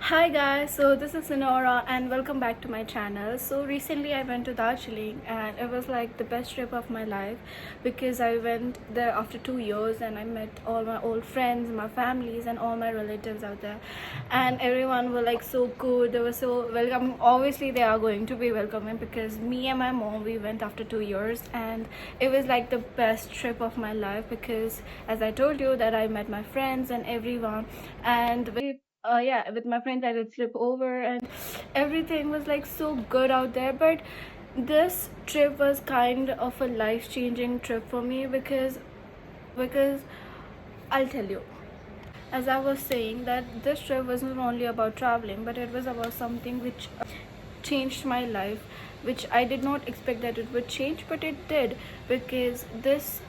Hi guys, so this is Sonora and welcome back to my channel. So recently I went to Darjeeling and it was like the best trip of my life because I went there after 2 years and I met all my old friends, my families and all my relatives out there, and everyone were like so good. They were so welcoming. Obviously they are going to be welcoming because me and my mom, we went after 2 years and it was like the best trip of my life because as I told you that I met my friends and everyone, and yeah, with my friends I did slip over and everything was like so good out there. But this trip was kind of a life-changing trip for me because I'll tell you. As I was saying, that this trip wasn't only about traveling, but it was about something which changed my life, which I did not expect that it would change, but it did, because this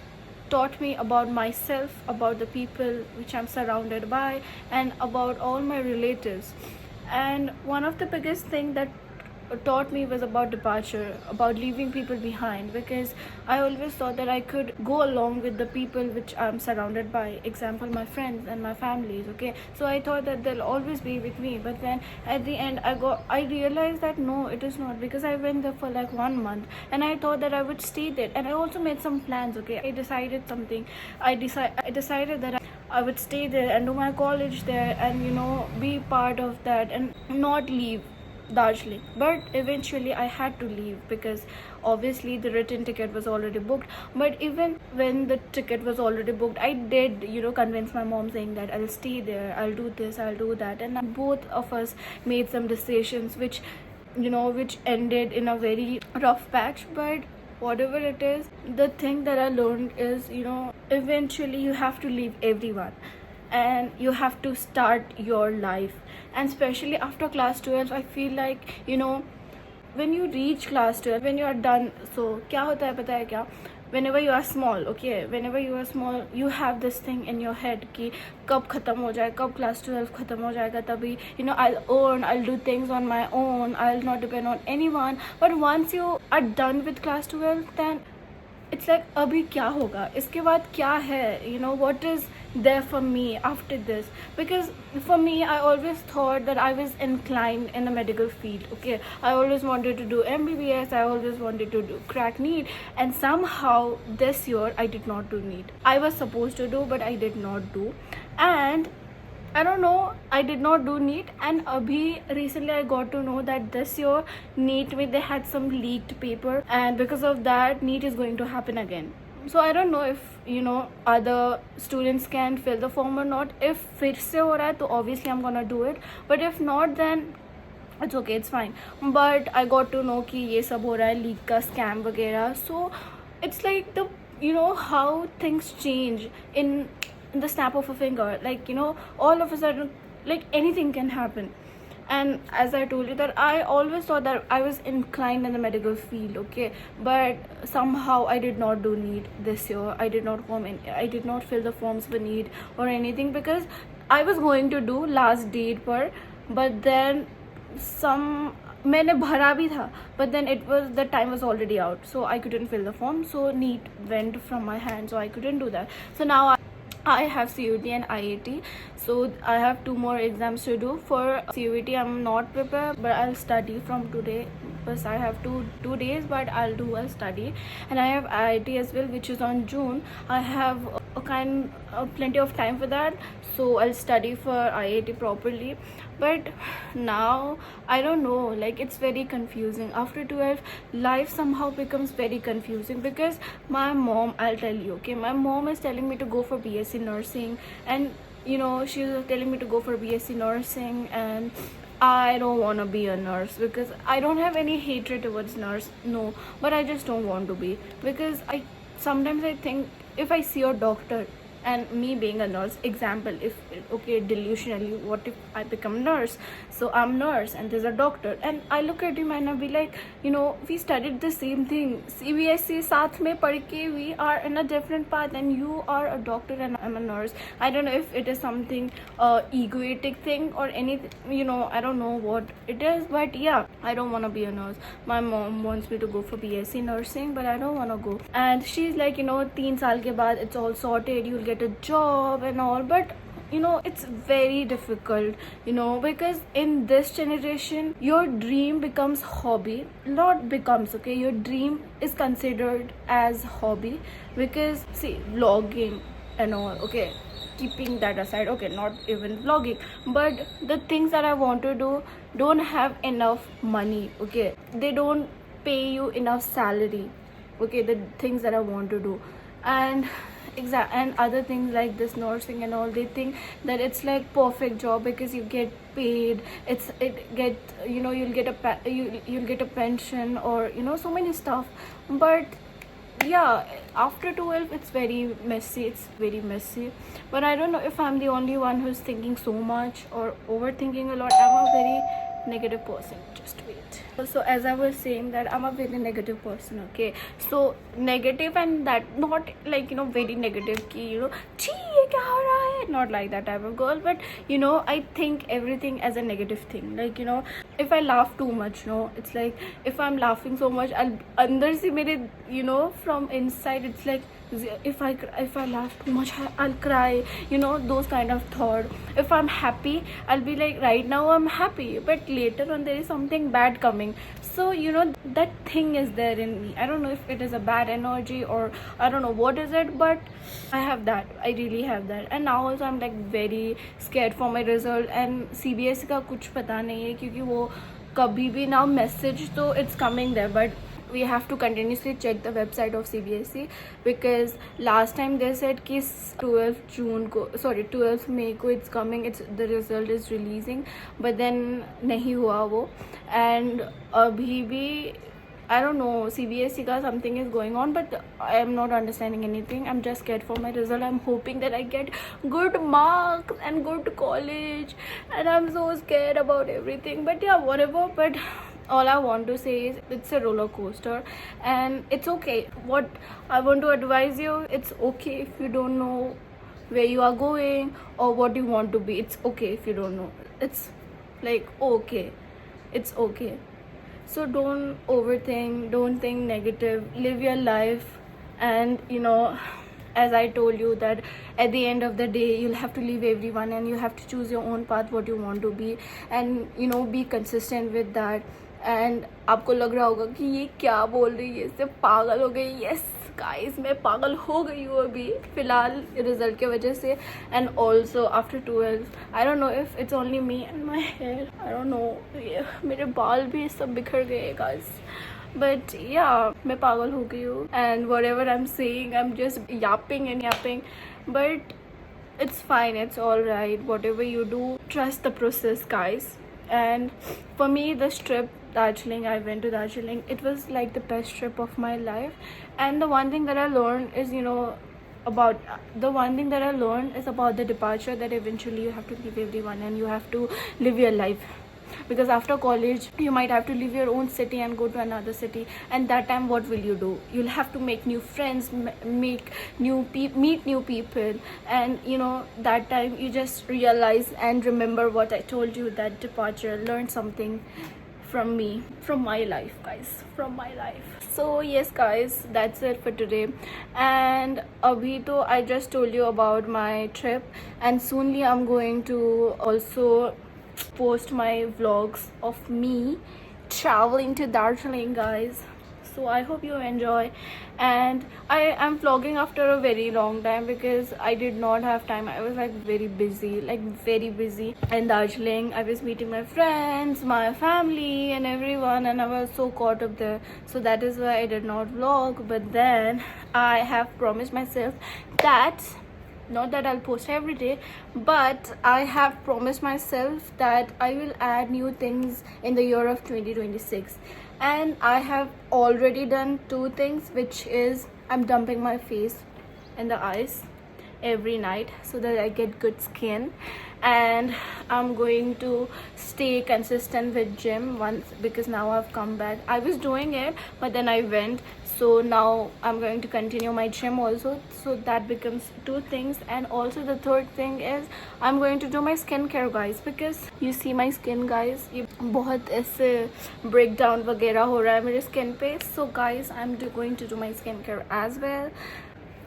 taught me about myself, about the people which I'm surrounded by, and about all my relatives. And one of the biggest thing that taught me was about departure, about leaving people behind, because I always thought that I could go along with the people which I'm surrounded by, example my friends and my families. Okay, so I thought that they'll always be with me, but then at the end I realized that no, it is not, because I went there for like 1 month and I thought that I would stay there, and I also made some plans. Okay, I decided something. I decided that I would stay there and do my college there and be part of that and not leave Darjeeling. But eventually I had to leave because obviously the return ticket was already booked. But even when the ticket was already booked, I did convince my mom, saying that I'll stay there, I'll do this, I'll do that, and both of us made some decisions which ended in a very rough patch. But whatever it is, the thing that I learned is, eventually you have to leave everyone and you have to start your life. And especially after class 12, I feel like when you reach class 12, when you are done, so क्या होता है पता है क्या, whenever you are small, okay, whenever you are small, you have this thing in your head कि कब ख़त्म हो जाए, कब class 12 ख़त्म हो जाएगा, तभी I'll do things on my own, I'll not depend on anyone. But once you are done with class 12, then it's like अभी क्या होगा, इसके बाद क्या है, what is there for me after this. Because for me, I always thought that I was inclined in the medical field. Okay, I always wanted to do MBBS, I always wanted to do crack NEET, and somehow this year I did not do NEET. I was supposed to do, but I did not do. And I don't know, I did not do NEET, and recently I got to know that this year NEET they had some leaked paper, and because of that NEET is going to happen again. So I don't know if other students can fill the form or not. If फिर से हो रहा है तो obviously I'm gonna do it, but if not then it's okay, it's fine. But I got to know कि ये सब हो रहा है, leak का scam वगैरह. So it's like the how things change in the snap of a finger. Like all of a sudden, like anything can happen. And as I told you, that I always thought that I was inclined in the medical field. Okay, but somehow I did not do NEET this year. I did not fill the forms for NEET or anything, because I was going to do last date पर, but then some मैंने भरा भी था, but then the time was already out, so I couldn't fill the form, so NEET went from my hand, so I couldn't do that. So now I have CUT and IIT, so I have 2 more exams to do. For CUT I'm not prepared, but I'll study from today, because I have two days, but I'll study. And I have IIT as well, which is on June. I have plenty of time for that, so I'll study for IIT properly. But now I don't know, like it's very confusing. After 12, life somehow becomes very confusing, because my mom, I'll tell you, okay, my mom is telling me to go for BSc nursing, and she's telling me to go for BSc nursing, and I don't want to be a nurse, because I don't have any hatred towards nurse, no, but I just don't want to be, because sometimes I think, if I see a doctor and me being a nurse, example, if okay, delusionally, what if I become nurse? So I'm nurse and there's a doctor, and I look at him and I'll be like, we studied the same thing, CBSE साथ में पढ़ के, we are in a different path, and you are a doctor and I'm a nurse. I don't know if it is something egoistic thing or anything, I don't know what it is, but yeah, I don't want to be a nurse. My mom wants me to go for BSc nursing, but I don't want to go, and she's like, 3 साल के बाद it's all sorted, you'll get a job and all. But it's very difficult, because in this generation your dream becomes hobby, not becomes, okay, your dream is considered as hobby. Because see, vlogging and all, okay, keeping that aside, okay, not even vlogging, but the things that I want to do don't have enough money, okay, they don't pay you enough salary, okay, the things that I want to do. And and other things like this nursing and all, they think that it's like perfect job because you get paid, you'll get you'll get a pension, or so many stuff. But yeah, after 12 it's very messy. But I don't know if I'm the only one who's thinking so much or overthinking a lot. I'm a very negative person. Just wait. So as I was saying, that I'm a very negative person, okay. So negative, and that not like very negative ki "Chhi, ye kya ho raha hai?" Not like that type of girl. But I think everything as a negative thing. Like if I laugh too much, it's like if I'm laughing so much, I'll andar se mere from inside it's like, if I laugh too much, I'll cry, those kind of thought. If I'm happy, I'll be like, right now I'm happy, but later on there is something bad coming. So that thing is there in me. I don't know if it is a bad energy or I don't know what is it, but I have that. I really have that. And now also I'm like very scared for my result. And CBSE का कुछ पता नहीं है, क्योंकि वो कभी भी now message तो it's coming there, but we have to continuously check the website of CBSE, because last time they said कि 12th May को it's coming, the result is releasing, but then नहीं हुआ वो. And अभी भी I don't know, CBSE ka something is going on, but I am not understanding anything. I'm just scared for my result. I'm hoping that I get good marks and go to college, and I'm so scared about everything. But yeah, whatever. But all I want to say is it's a roller coaster, and it's okay. What I want to advise you, it's okay if you don't know where you are going or what you want to be. It's okay if you don't know. It's like okay. It's okay. So don't overthink, don't think negative, live your life. And as I told you, that at the end of the day you'll have to leave everyone and you have to choose your own path, what you want to be, and be consistent with that. And आपको लग रहा होगा कि ये क्या बोल रही है, इससे पागल हो गई. Yes guys, मैं पागल हो गई हूँ अभी फिलहाल रिजल्ट के वजह से. And also after 12, I don't know if it's only me and my hair, I don't know, मेरे बाल भी सब बिखर गए guys. But yeah, मैं पागल हो गई हूँ, and whatever I'm saying, I'm just yapping and yapping. But it's fine, it's all right. Whatever you do, trust the process, guys. And for me, this trip, Darjeeling, I went to Darjeeling, it was like the best trip of my life. And the one thing that I learned is about the departure, that eventually you have to leave everyone and you have to live your life. Because after college you might have to leave your own city and go to another city, and that time what will you do? You'll have to make new friends, meet new people. And that time you just realize and remember what I told you, that departure, learn something from me, from my life, guys, from my life. So yes guys, that's it for today. And abhi to I just told you about my trip, and soonly I'm going to also post my vlogs of me traveling to Darjeeling, guys. So I hope you enjoy. And I am vlogging after a very long time because I did not have time. I was like very busy in Darjeeling. I was meeting my friends, my family and everyone, and I was so caught up there. So that is why I did not vlog. But then I have promised myself that, not that I'll post every day, but I have promised myself that I will add new things in the year of 2026. And I have already done 2 things, which is I'm dumping my face in the ice every night so that I get good skin, and I'm going to stay consistent with gym once, because now I've come back. I was doing it but then I went, so now I'm going to continue my gym also. So that becomes 2 things. And also the third thing is I'm going to do my skincare, guys, because you see my skin, guys, ये बहुत ऐसे breakdown वगैरह हो रहा है मेरे skin पे. So guys, I'm going to do my skincare as well.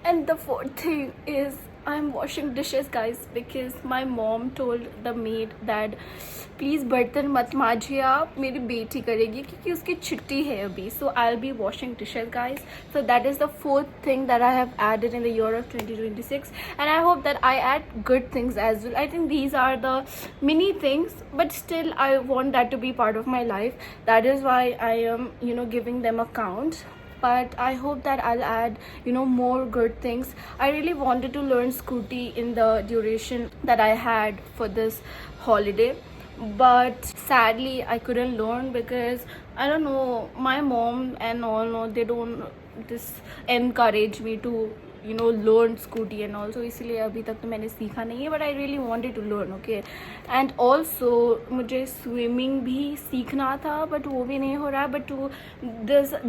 And the fourth thing is I'm washing dishes, guys, because my mom told the maid that please बर्तन मत मांजिए आप, मेरी बेटी करेगी क्योंकि उसकी छुट्टी है अभी. So I'll be washing dishes, guys. So that is the fourth thing that I have added in the year of 2026, and I hope that I add good things as well. I think these are the mini things, but still I want that to be part of my life. That is why I am, giving them a count. But I hope that I'll add, more good things. I really wanted to learn Scooty in the duration that I had for this holiday, but sadly I couldn't learn because I don't know, my mom and all, no, they don't just encourage me to learn Scooty and also, इसलिए अभी तक तो मैंने सीखा नहीं है. But I really wanted to learn, okay. And also मुझे swimming भी सीखना था, but वो भी नहीं हो रहा. But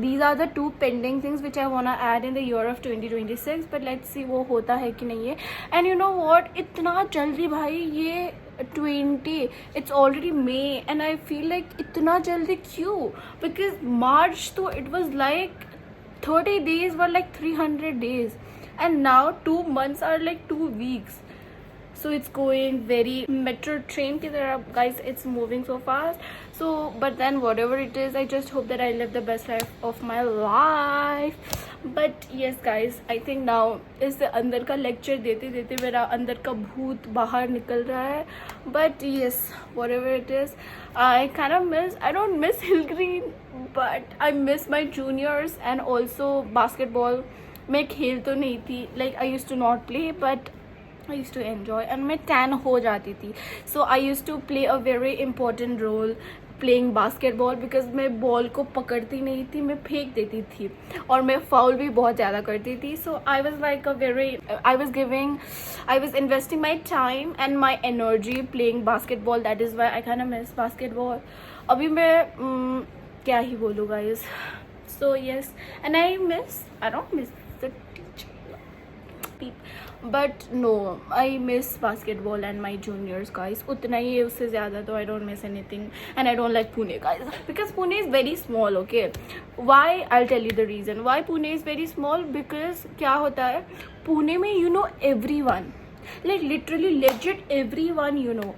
these are the two pending things which I wanna add in the year of 2026. But let's see वो होता है कि नहीं है. And you know what, इतना जल्दी भाई ये 20, it's already May, and I feel like इतना जल्दी क्यों? Because March तो it was like 30 days were like 300 days, and now 2 months are like 2 weeks. So it's going very metro train ki tarah, guys. It's moving so fast. So but then whatever it is, I just hope that I live the best life of my life. But yes guys, I think now इस अंदर का lecture देते देते मेरा अंदर का भूत बाहर निकल रहा है. But yes, whatever it is, I don't miss Hillgreen, but I miss my juniors. And also basketball मैं खेल तो नहीं थी, like I used to not play, but I used to enjoy, and मैं tan हो जाती थी. So I used to play a very important role playing basketball because मैं बॉल को पकड़ती नहीं थी, मैं फेंक देती थी, और मैं फाउल भी बहुत ज़्यादा करती थी. So I was investing my time and my energy playing basketball. That is why I kind of miss basketball. अभी मैं क्या ही बोलूँ guys. So yes, and I don't miss the teacher, but no, I miss basketball and my juniors, guys. उतना ही है, उससे ज़्यादा तो I don't miss anything. And I don't like Pune, guys, because Pune is very small, okay. Why? I'll tell you the reason why Pune is very small. Because क्या होता है पुणे में, everyone, like literally legit everyone.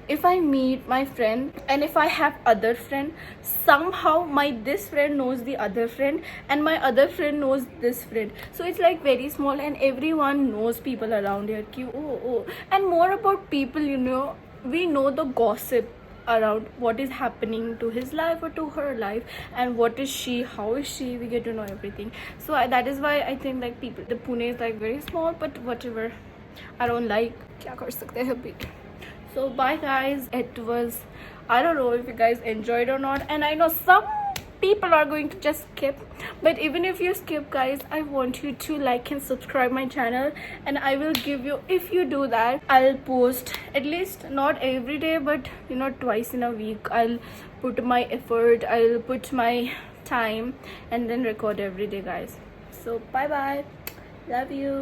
If I meet my friend, and if I have other friend, somehow this friend knows the other friend, and my other friend knows this friend. So it's like very small, and everyone knows people around here ki, oh. And more about people, we know the gossip around what is happening to his life or to her life, and what is she, how is she, we get to know everything. So that is why I think like the Pune is like very small, but whatever, I don't like, kya kar sakte hain abhi. So bye guys, it was, I don't know if you guys enjoyed or not, and I know some people are going to just skip, but even if you skip guys, I want you to like and subscribe my channel, and I will give you, if you do that, I'll post at least not every day, but twice in a week. I'll put my effort, I'll put my time, and then record every day guys. So bye bye, love you.